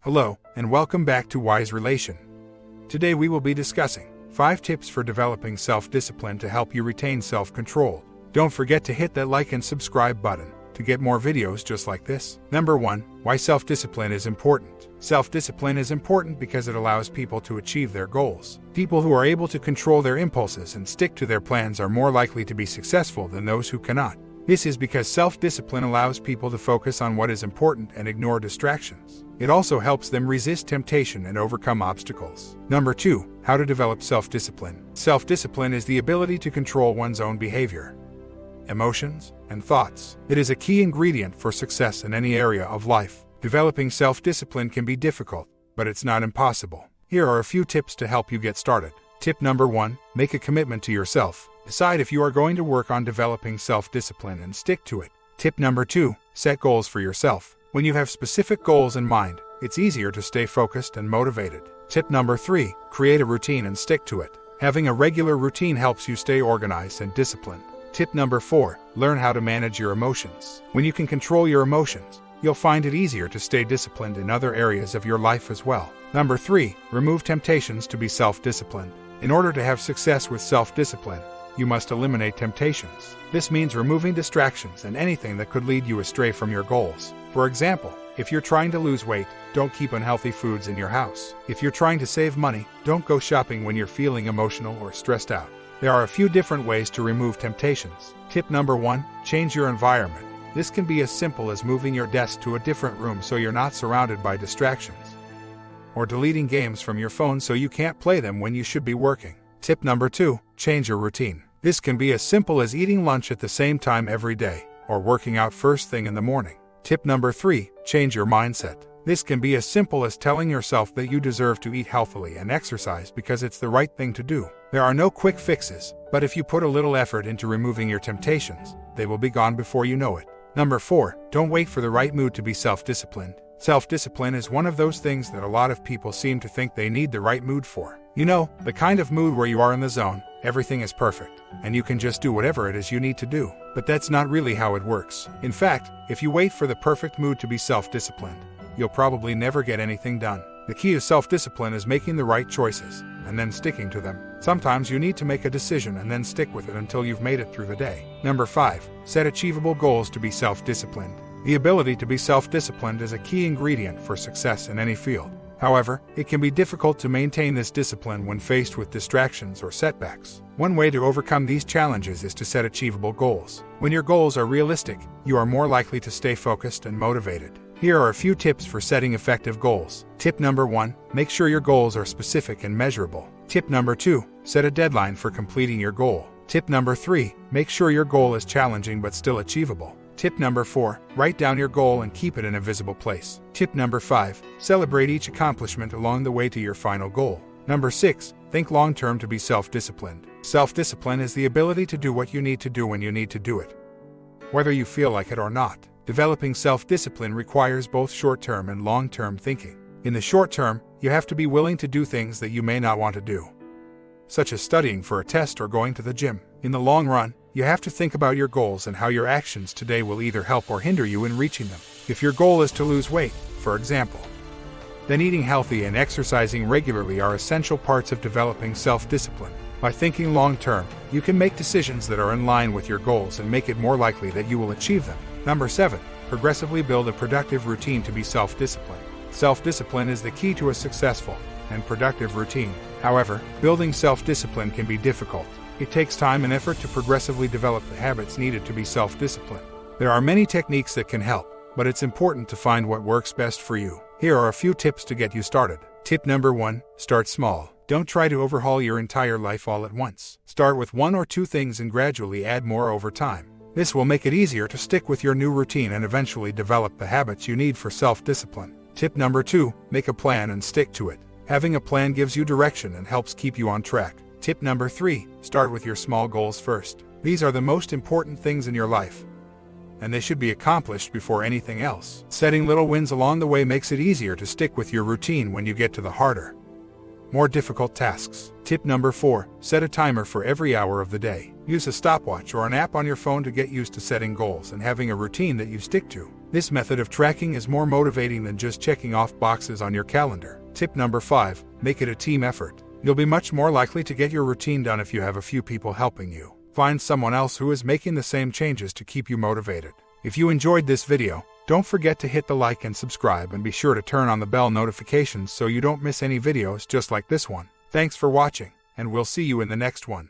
Hello, and welcome back to Wise Relation. Today we will be discussing 5 tips for developing self-discipline to help you retain self-control. Don't forget to hit that like and subscribe button to get more videos just like this. Number 1. Why self-discipline is important. Self-discipline is important because it allows people to achieve their goals. People who are able to control their impulses and stick to their plans are more likely to be successful than those who cannot. This is because self-discipline allows people to focus on what is important and ignore distractions. It also helps them resist temptation and overcome obstacles. Number 2. How to develop self-discipline. Self-discipline is the ability to control one's own behavior, emotions, and thoughts. It is a key ingredient for success in any area of life. Developing self-discipline can be difficult, but it's not impossible. Here are a few tips to help you get started. Tip number 1. Make a commitment to yourself. Decide if you are going to work on developing self-discipline and stick to it. Tip number 2. Set goals for yourself. When you have specific goals in mind, it's easier to stay focused and motivated. Tip number 3. Create a routine and stick to it. Having a regular routine helps you stay organized and disciplined. Tip number 4. Learn how to manage your emotions. When you can control your emotions, you'll find it easier to stay disciplined in other areas of your life as well. Number 3. Remove temptations to be self-disciplined. In order to have success with self-discipline, you must eliminate temptations. This means removing distractions and anything that could lead you astray from your goals. For example, if you're trying to lose weight, don't keep unhealthy foods in your house. If you're trying to save money, don't go shopping when you're feeling emotional or stressed out. There are a few different ways to remove temptations. Tip number 1. Change your environment. This can be as simple as moving your desk to a different room so you're not surrounded by distractions, or deleting games from your phone so you can't play them when you should be working. Tip number 2. Change your routine. This can be as simple as eating lunch at the same time every day, or working out first thing in the morning. Tip number 3. Change your mindset. This can be as simple as telling yourself that you deserve to eat healthily and exercise because it's the right thing to do. There are no quick fixes, but if you put a little effort into removing your temptations, they will be gone before you know it. Number 4. Don't wait for the right mood to be self-disciplined. Self-discipline is one of those things that a lot of people seem to think they need the right mood for. You know, the kind of mood where you are in the zone, everything is perfect, and you can just do whatever it is you need to do. But that's not really how it works. In fact, if you wait for the perfect mood to be self-disciplined, you'll probably never get anything done. The key to self-discipline is making the right choices, and then sticking to them. Sometimes you need to make a decision and then stick with it until you've made it through the day. Number 5. Set achievable goals to be self-disciplined. The ability to be self-disciplined is a key ingredient for success in any field. However, it can be difficult to maintain this discipline when faced with distractions or setbacks. One way to overcome these challenges is to set achievable goals. When your goals are realistic, you are more likely to stay focused and motivated. Here are a few tips for setting effective goals. Tip number 1. Make sure your goals are specific and measurable. Tip number 2. Set a deadline for completing your goal. Tip number 3. Make sure your goal is challenging but still achievable. Tip number 4. Write down your goal and keep it in a visible place. Tip number 5. Celebrate each accomplishment along the way to your final goal. Number 6. Think long-term to be self-disciplined. Self-discipline is the ability to do what you need to do when you need to do it, whether you feel like it or not. Developing self-discipline requires both short-term and long-term thinking. In the short term, you have to be willing to do things that you may not want to do, such as studying for a test or going to the gym. In the long run, you have to think about your goals and how your actions today will either help or hinder you in reaching them. If your goal is to lose weight, for example, then eating healthy and exercising regularly are essential parts of developing self-discipline. By thinking long-term, you can make decisions that are in line with your goals and make it more likely that you will achieve them. Number 7. Progressively build a productive routine to be self-disciplined. Self-discipline is the key to a successful and productive routine. However, building self-discipline can be difficult. It takes time and effort to progressively develop the habits needed to be self-disciplined. There are many techniques that can help, but it's important to find what works best for you. Here are a few tips to get you started. Tip number 1. Start small. Don't try to overhaul your entire life all at once. Start with 1 or 2 things and gradually add more over time. This will make it easier to stick with your new routine and eventually develop the habits you need for self-discipline. Tip number 2. Make a plan and stick to it. Having a plan gives you direction and helps keep you on track. Tip number 3. Start with your small goals first. These are the most important things in your life, and they should be accomplished before anything else. Setting little wins along the way makes it easier to stick with your routine when you get to the harder, more difficult tasks. Tip number 4. Set a timer for every hour of the day. Use a stopwatch or an app on your phone to get used to setting goals and having a routine that you stick to. This method of tracking is more motivating than just checking off boxes on your calendar. Tip number 5, make it a team effort. You'll be much more likely to get your routine done if you have a few people helping you. Find someone else who is making the same changes to keep you motivated. If you enjoyed this video, don't forget to hit the like and subscribe, and be sure to turn on the bell notifications so you don't miss any videos just like this one. Thanks for watching, and we'll see you in the next one.